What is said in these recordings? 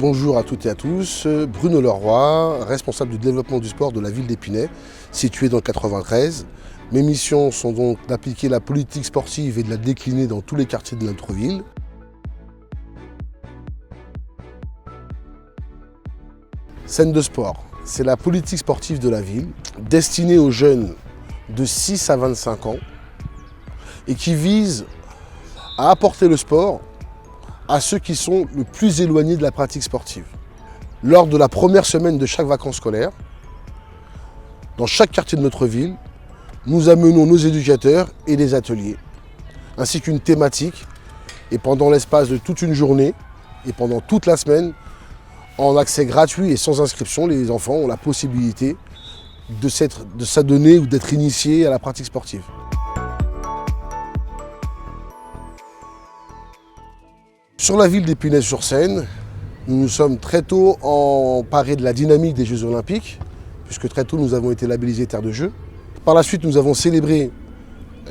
Bonjour à toutes et à tous, Bruno Leroy, responsable du développement du sport de la ville d'Épinay, située dans le 93. Mes missions sont donc d'appliquer la politique sportive et de la décliner dans tous les quartiers de notre ville. Scène de sport, c'est la politique sportive de la ville, destinée aux jeunes de 6 à 25 ans et qui vise à apporter le sport à ceux qui sont le plus éloignés de la pratique sportive. Lors de la première semaine de chaque vacances scolaires, dans chaque quartier de notre ville, nous amenons nos éducateurs et des ateliers, ainsi qu'une thématique. Et pendant l'espace de toute une journée et pendant toute la semaine, en accès gratuit et sans inscription, les enfants ont la possibilité de s'adonner ou d'être initiés à la pratique sportive. Sur la ville d'Épinay-sur-Seine, nous nous sommes très tôt emparés de la dynamique des Jeux Olympiques, puisque très tôt nous avons été labellisés Terre de Jeux. Par la suite, nous avons célébré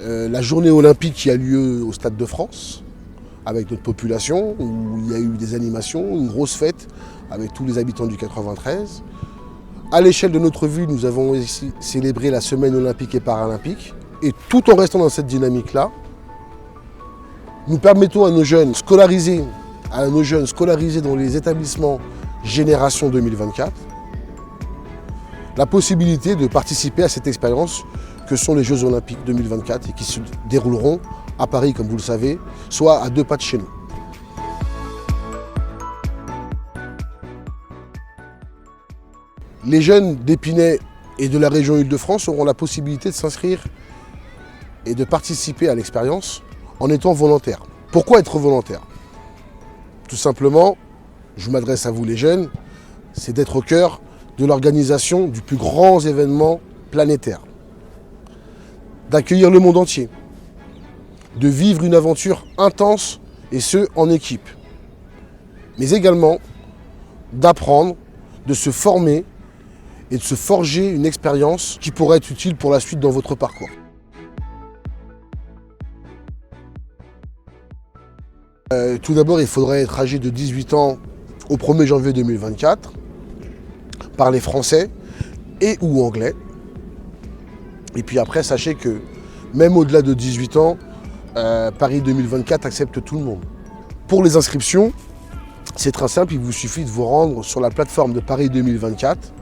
la journée olympique qui a lieu au Stade de France, avec notre population, où il y a eu des animations, une grosse fête avec tous les habitants du 93. À l'échelle de notre ville, nous avons aussi célébré la semaine olympique et paralympique. Et tout en restant dans cette dynamique-là, nous permettons à nos jeunes scolarisés dans les établissements Génération 2024 la possibilité de participer à cette expérience que sont les Jeux Olympiques 2024 et qui se dérouleront à Paris, comme vous le savez, soit à 2 pas de chez nous. Les jeunes d'Épinay et de la région Île-de-France auront la possibilité de s'inscrire et de participer à l'expérience en étant volontaire. Pourquoi être volontaire? Tout simplement, je m'adresse à vous les jeunes, c'est d'être au cœur de l'organisation du plus grand événement planétaire, d'accueillir le monde entier, de vivre une aventure intense et ce, en équipe, mais également d'apprendre, de se former et de se forger une expérience qui pourrait être utile pour la suite dans votre parcours. Tout d'abord, il faudrait être âgé de 18 ans au 1er janvier 2024, parler français et ou anglais. Et puis après, sachez que même au-delà de 18 ans, Paris 2024 accepte tout le monde. Pour les inscriptions, c'est très simple, il vous suffit de vous rendre sur la plateforme de Paris 2024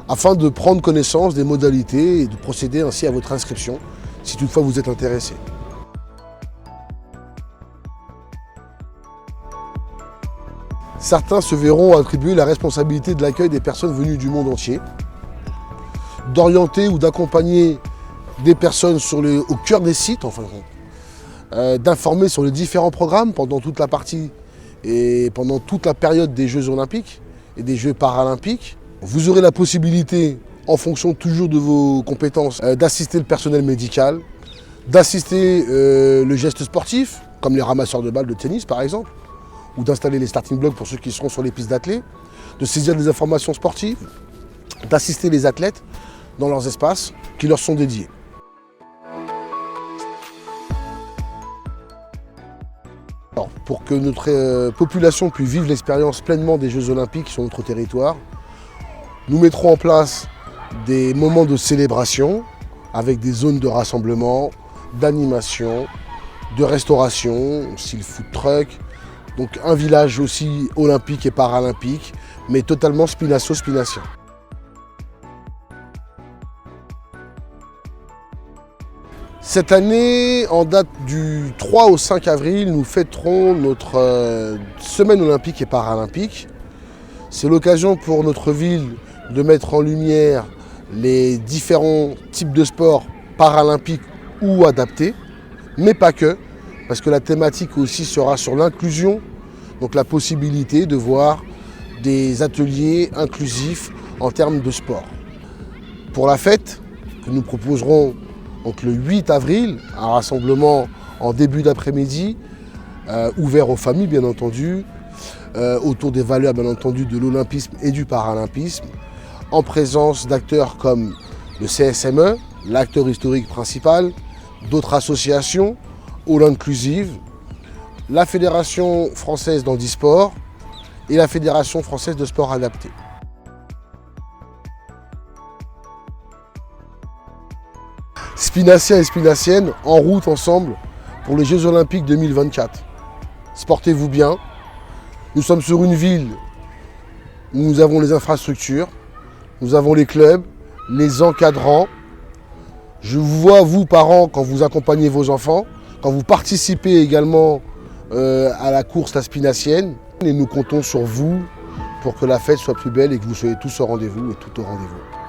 afin de prendre connaissance des modalités et de procéder ainsi à votre inscription, si toutefois vous êtes intéressé. Certains se verront attribuer la responsabilité de l'accueil des personnes venues du monde entier, d'orienter ou d'accompagner des personnes au cœur des sites, enfin, d'informer sur les différents programmes pendant toute la partie et pendant toute la période des Jeux Olympiques et des Jeux Paralympiques. Vous aurez la possibilité, en fonction toujours de vos compétences, d'assister le personnel médical, d'assister le geste sportif, comme les ramasseurs de balles de tennis par exemple, ou d'installer les starting blocks pour ceux qui seront sur les pistes d'athlètes, de saisir des informations sportives, d'assister les athlètes dans leurs espaces qui leur sont dédiés. Alors, pour que notre population puisse vivre l'expérience pleinement des Jeux Olympiques sur notre territoire, nous mettrons en place des moments de célébration avec des zones de rassemblement, d'animation, de restauration, style food truck. Donc un village aussi olympique et paralympique, mais totalement spinasso-spinacien. Cette année, en date du 3 au 5 avril, nous fêterons notre semaine olympique et paralympique. C'est l'occasion pour notre ville de mettre en lumière les différents types de sports paralympiques ou adaptés, mais pas que. Parce que la thématique aussi sera sur l'inclusion, donc la possibilité de voir des ateliers inclusifs en termes de sport. Pour la fête, que nous proposerons donc le 8 avril, un rassemblement en début d'après-midi, ouvert aux familles bien entendu, autour des valeurs bien entendu de l'olympisme et du paralympisme, en présence d'acteurs comme le CSME, l'acteur historique principal, d'autres associations, All Inclusive, la Fédération française d'handisport et la Fédération française de sport adapté. Spinaciens et Spinaciennes en route ensemble pour les Jeux Olympiques 2024. Sportez-vous bien. Nous sommes sur une ville où nous avons les infrastructures, nous avons les clubs, les encadrants. Je vous vois, vous, parents, quand vous accompagnez vos enfants, quand vous participez également à la course La Spinacienne. Et nous comptons sur vous pour que la fête soit plus belle et que vous soyez tous au rendez-vous et tout au rendez-vous.